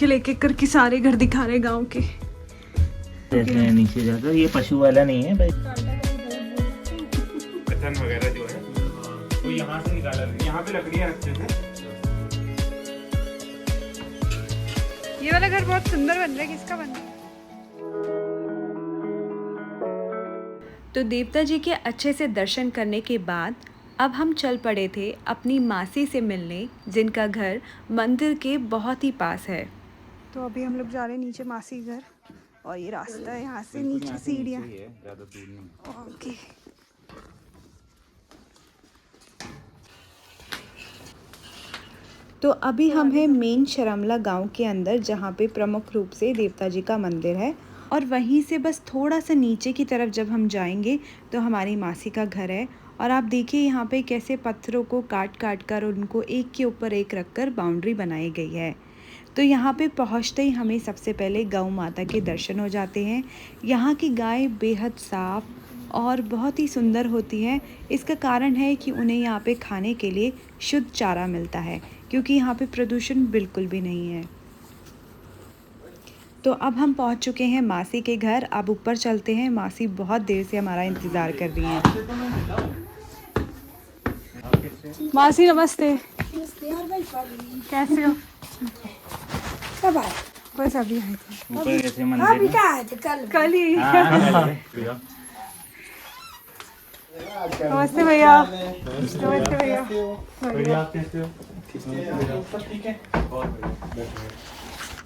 चल एक एक करके सारे घर दिखा रहे गांव के। नीचे जाकर ये पशु वाला नहीं है भाई, कथन वगैरह जो है वो यहाँ से निकाला, यहाँ पे लकड़ियाँ रखते थे। ये वाला घर बहुत सुंदर बन रहा है, किसका बन रहा है? तो देवता जी के अच्छे से दर्शन करने के बाद अब हम चल पड़े थे अपनी मासी से मिलने, जिनका घर मंदिर के बहुत ही पास है। तो अभी हम लोग जा रहे हैं नीचे मासी घर, और ये रास्ता है यहाँ से नीचे सीढ़ियाँ। ओके। तो अभी हम हैं मेन शर्मला गांव के अंदर, जहाँ पे प्रमुख रूप से देवता जी का मंदिर है, और वहीं से बस थोड़ा सा नीचे की तरफ जब हम जाएंगे तो हमारी मासी का घर है। और आप देखिए यहाँ पे कैसे पत्थरों को काट काट कर उनको एक के ऊपर एक रखकर बाउंड्री बनाई गई है। तो यहाँ पे पहुँचते ही हमें सबसे पहले गौ माता के दर्शन हो जाते हैं। यहाँ की गाय बेहद साफ़ और बहुत ही सुंदर होती हैं। इसका कारण है कि उन्हें यहाँ पे खाने के लिए शुद्ध चारा मिलता है, क्योंकि यहाँ पे प्रदूषण बिल्कुल भी नहीं है। तो अब हम पहुँच चुके हैं मासी के घर। अब ऊपर चलते हैं, मासी बहुत देर से हमारा इंतज़ार कर रही हैं। मासी नमस्ते। कैसे हो? कब आए? बस अभी आए थे। ऊपर कैसे हाँ मंदिर बेटा आए थे कल ही। में? नमस्ते भैया। नमस्ते भैया।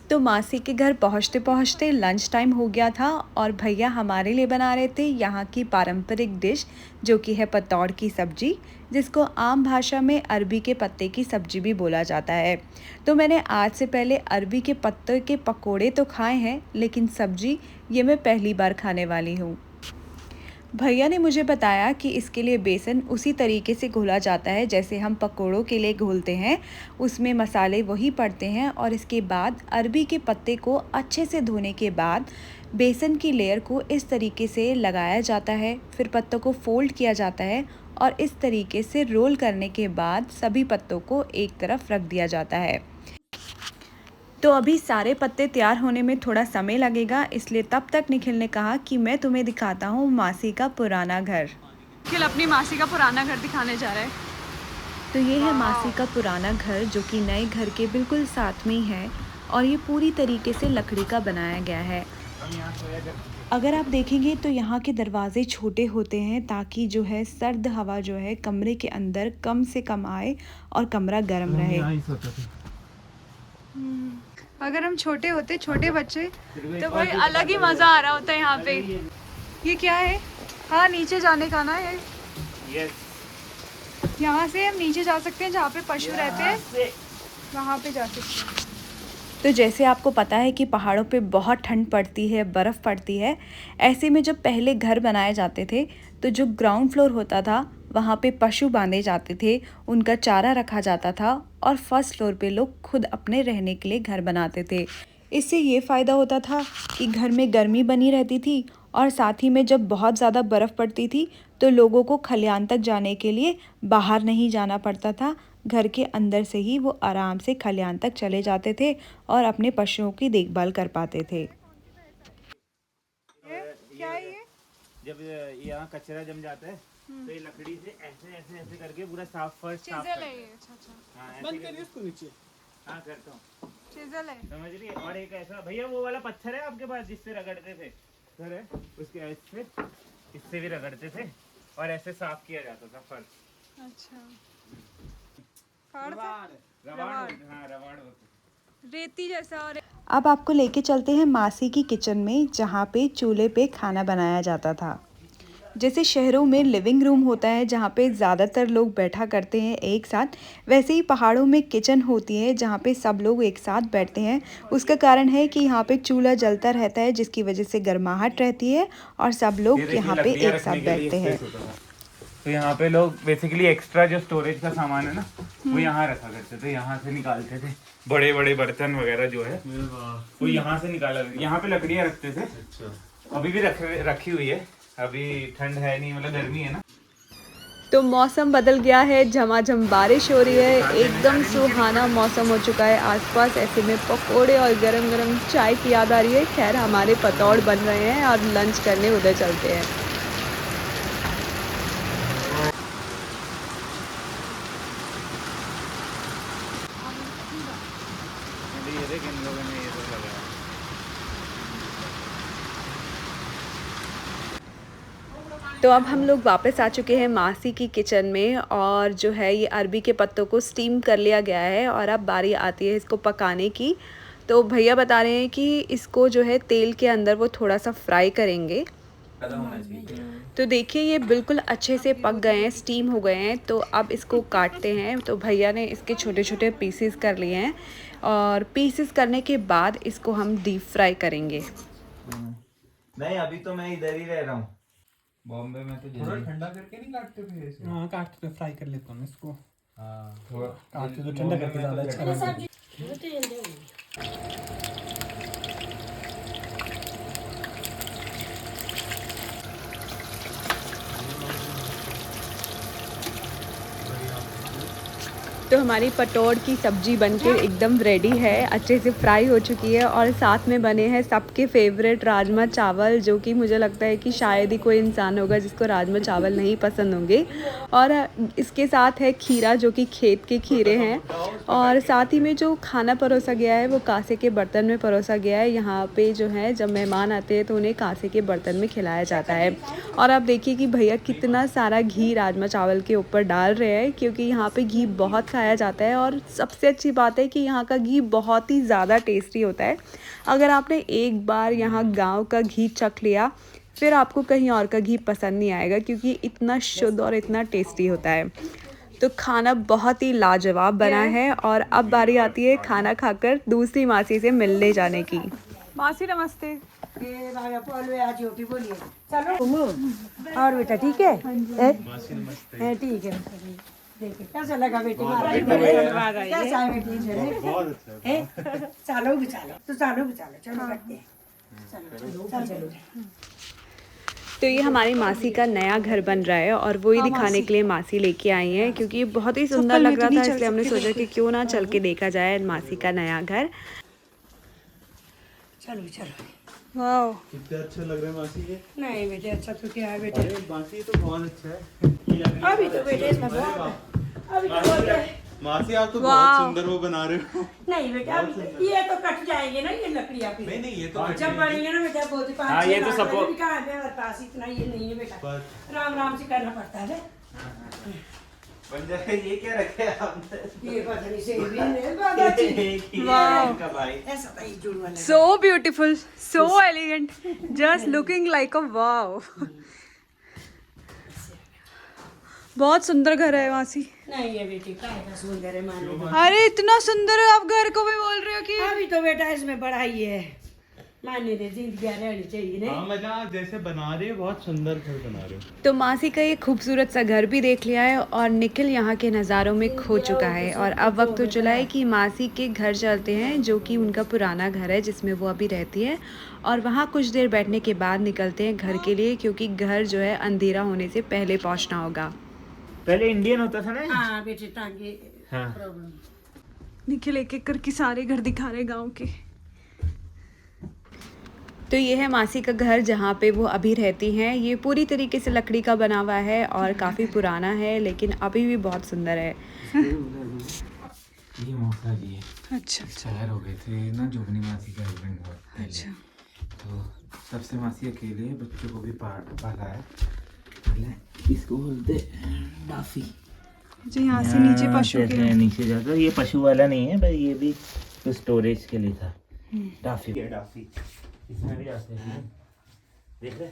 तो मासी के घर पहुँचते पहुँचते लंच टाइम हो गया था, और भैया हमारे लिए बना रहे थे यहाँ की पारंपरिक डिश, जो कि है पतौड़ की सब्जी, जिसको आम भाषा में अरबी के पत्ते की सब्जी भी बोला जाता है। तो मैंने आज से पहले अरबी के पत्ते के पकोड़े तो खाए हैं, लेकिन सब्जी ये मैं पहली बार खाने वाली हूँ। भैया ने मुझे बताया कि इसके लिए बेसन उसी तरीके से घोला जाता है जैसे हम पकोड़ों के लिए घोलते हैं, उसमें मसाले वही पड़ते हैं, और इसके बाद अरबी के पत्ते को अच्छे से धोने के बाद बेसन की लेयर को इस तरीके से लगाया जाता है, फिर पत्तों को फोल्ड किया जाता है, और इस तरीके से रोल करने के बाद सभी पत्तों को एक तरफ रख दिया जाता है। तो अभी सारे पत्ते तैयार होने में थोड़ा समय लगेगा, इसलिए तब तक निखिल ने कहा कि मैं तुम्हें दिखाता हूँ मासी का पुराना घर। निखिल अपनी मासी का पुराना घर दिखाने जा रहा है। तो ये है मासी का पुराना घर, जो कि नए घर के बिल्कुल साथ में ही है, और ये पूरी तरीके से लकड़ी का बनाया गया है। अगर आप देखेंगे तो यहाँ के दरवाजे छोटे होते हैं, ताकि जो है सर्द हवा जो है कमरे के अंदर कम से कम आए और कमरा गर्म रहे। अगर हम छोटे होते, छोटे बच्चे, तो कोई अलग ही मज़ा आ रहा होता है यहाँ पे। ये क्या है? हाँ, नीचे जाने का ना है। यहाँ से हम नीचे जा सकते हैं, जहाँ पे पशु रहते हैं वहाँ पे जा सकते हैं। तो जैसे आपको पता है कि पहाड़ों पे बहुत ठंड पड़ती है, बर्फ़ पड़ती है। ऐसे में जब पहले घर बनाए जाते थे, तो जो ग्राउंड फ्लोर होता था वहाँ पे पशु बांधे जाते थे, उनका चारा रखा जाता था, और फर्स्ट फ्लोर पे लोग खुद अपने रहने के लिए घर बनाते थे। इससे ये फ़ायदा होता था कि घर में गर्मी बनी रहती थी, और साथ ही में जब बहुत ज़्यादा बर्फ़ पड़ती थी तो लोगों को खलियान तक जाने के लिए बाहर नहीं जाना पड़ता था। घर के अंदर से ही वो आराम से खलियान तक चले जाते थे और अपने पशुओं की देखभाल कर पाते थे। क्या है ये? जब यहाँ कचरा जम जाता है तो ये लकड़ी से ऐसे ऐसे ऐसे करके पूरा साफ फर्श साफ करते हैं। हाँ, ऐसे करके इसको नीचे। हाँ, करता हूँ। चिज़ल है, समझ रही है। और एक ऐसा भैया वो वाला पत्थर है आपके पास जिससे रगड़ते थे, सर है उसके इससे भी रगड़ते थे और ऐसे साफ किया जाता था फर्श। अच्छा, रवाड़ रेती जैसा। और अब आपको लेके चलते हैं मासी की किचन में, जहाँ पे चूल्हे पे खाना बनाया जाता था। जैसे शहरों में लिविंग रूम होता है जहाँ पे ज़्यादातर लोग बैठा करते हैं एक साथ, वैसे ही पहाड़ों में किचन होती है जहाँ पे सब लोग एक साथ बैठते हैं। उसका कारण है कि यहाँ पे चूल्हा जलता रहता है, जिसकी वजह से गर्माहट रहती है और सब लोग यहाँ पे एक साथ बैठते हैं। तो यहाँ पे लोग बेसिकली एक्स्ट्रा जो स्टोरेज का सामान है ना, वो यहाँ रखा करते थे, यहाँ से निकालते थे। बड़े बड़े बर्तन वगैरह जो है वो यहाँ से निकाला, यहाँ पे लकड़ियाँ रखते थे। अभी भी रखी हुई है, अभी ठंड है नहीं, मतलब गर्मी है ना। तो मौसम बदल गया है, झमाझम बारिश हो रही है, एकदम सुहाना मौसम हो चुका है आसपास। ऐसे में पकोड़े और गरम गरम चाय की याद आ रही है। खैर हमारे पतौड़ बन रहे हैं और लंच करने उधर चलते हैं। तो अब हम लोग वापस आ चुके हैं मासी की किचन में, और जो है ये अरबी के पत्तों को स्टीम कर लिया गया है और अब बारी आती है इसको पकाने की। तो भैया बता रहे हैं कि इसको जो है तेल के अंदर वो थोड़ा सा फ्राई करेंगे। तो देखिए ये बिल्कुल अच्छे से पक गए हैं, स्टीम हो गए हैं। तो अब इसको काटते हैं। तो भैया ने इसके छोटे छोटे पीसेस कर लिए हैं और पीसेस करने के बाद इसको हम डीप फ्राई करेंगे। नहीं अभी तो मैं इधर ही रह रहा हूँ बॉम्बे में। तो थोड़ा ठंडा करके नहीं काटते थे इसे? हाँ काटते तो फ्राई कर लेता हूँ इसको। हाँ थोड़ा काटते तो ठंडा करके ज़्यादा अच्छा लगता है। तो हमारी पतौड़ की सब्ज़ी बनके एकदम रेडी है, अच्छे से फ्राई हो चुकी है और साथ में बने हैं सबके फेवरेट राजमा चावल, जो कि मुझे लगता है कि शायद ही कोई इंसान होगा जिसको राजमा चावल नहीं पसंद होंगे। और इसके साथ है खीरा, जो कि खेत के खीरे हैं। और साथ ही में जो खाना परोसा गया है वो कांसे के बर्तन में परोसा गया है। यहाँ पे जो है जब मेहमान आते हैं तो उन्हें कांसे के बर्तन में खिलाया जाता है। और आप देखिए कि भैया कितना सारा घी राजमा चावल के ऊपर डाल रहे हैं, क्योंकि यहाँ पे घी बहुत खाया जाता है। और सबसे अच्छी बात है कि यहाँ का घी बहुत ही ज़्यादा टेस्टी होता है। अगर आपने एक बार यहाँ गांव का घी चख लिया फिर आपको कहीं और का घी पसंद नहीं आएगा, क्योंकि इतना शुद्ध और इतना टेस्टी होता है। तो खाना बहुत ही लाजवाब बना है। और अब बारी आती है खाना खाकर दूसरी मासी से मिलने जाने की। मासी नमस्ते। चलो और बेटा ठीक है? ठीक है। कैसा लगा बेटी? कैसा है बेटी? चलो भी चलो, तो चलो भी चलो, चलो करते हैं। चलो। तो ये हमारी मासी का नया घर बन रहा है और वही दिखाने के लिए मासी लेके आई हैं, क्योंकि ये बहुत ही सुंदर लग रहा था, इसलिए हमने सोचा कि क्यों ना चल के देखा जाए मासी का नया घर। चलो। वाह कितने अच्छे लग रहे हैं मासी के। नहीं बेटे अच्छा तो क्या है बेटे? अरे मासी तो बहुत अच्छा है। अभी तो बेटे इसमें अभी तो मासी आप तो बहुत सुंदर वो बना रहे हो। नहीं बेटा अभी ये तो कट जाएंगे ना, ये लकड़ियाँ फिर। नहीं ये तो जब बढ़ेंगे ना बेटा बहुत हाँ, ये तो सबको कहाँ है मेरे पास इतना ये नहीं है बेटा, राम से करना पड़ता है। बन जाए। ये क्या रखे आपने? ये पता नहीं से भी नहीं बाबा भाई ऐसा तो ही जुड़वा लगा। So beautiful, so elegant, just looking like a wow. बहुत सुंदर घर है मासी। नहीं ये बेटी का सुंदर है मानो। अरे इतना सुंदर है, आप घर को भी बोल रहे हो कि अभी तो बेटा इसमें बड़ा ही है, मानने दे जिंदगी रहनी चाहिए नहीं। हाँ मतलब जैसे बना रहे हो बहुत सुंदर घर बना रहे हो। तो मासी का ये खूबसूरत सा घर भी देख लिया है और निखिल यहाँ के नज़ारों में खो चुका है। और अब वक्त हो चला है कि मासी के घर चलते हैं, जो कि उनका पुराना घर है जिसमें वो अभी रहती है। और वहाँ कुछ देर बैठने के बाद निकलते हैं घर के लिए, क्योंकि घर जो है अंधेरा होने से पहले पहुँचना होगा। पहले इंडियन होता था ना। हाँ बेटे ताकि हाँ। प्रॉब्लम। निखिल एक एक करके सारे घर दिखा रहे गाँव के। तो ये है मासी का घर जहाँ पे वो अभी रहती हैं। ये पूरी तरीके से लकड़ी का बना हुआ है और काफ़ी पुराना है, लेकिन अभी भी बहुत सुंदर है। ये मौका जी है। अच्छा शहर हो गए थे ना, जोगनी मासी का हस्बैंड हुआ। अच्छा। तो तब से मासी अकेले है, बच्चों को भी पाला है। इसको बोलते डाफी। जी यहाँ से नीचे पशु के नीचे जाकर, ये पशु वाला नहीं है भाई, ये भी तो स्टोरेज के लिए था। डाफी डाफी इसमें भी आते हैं, देख रहे हो।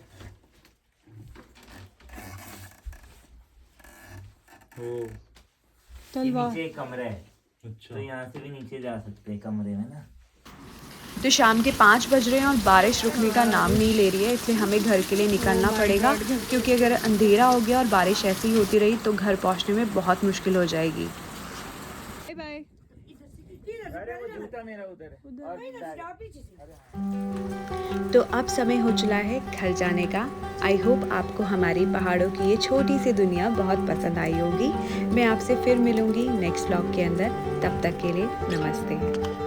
नीचे एक कमरा है, अच्छा। तो यहाँ से भी नीचे जा सकते हैं कमरे में ना। तो शाम के 5 बज रहे हैं और बारिश रुकने का नाम नहीं ले रही है, इसलिए हमें घर के लिए निकलना पड़ेगा, क्योंकि अगर अंधेरा हो गया और बारिश ऐसी ही होती रही तो घर पहुंचने में बहुत मुश्किल हो जाएगी। Bye bye. अरे वो जूता मेरा उधर है और तो अब समय हो चला है घर जाने का। आई होप आपको हमारी पहाड़ों की ये छोटी सी दुनिया बहुत पसंद आई होगी। मैं आपसे फिर मिलूंगी नेक्स्ट व्लॉग के अंदर। तब तक के लिए नमस्ते।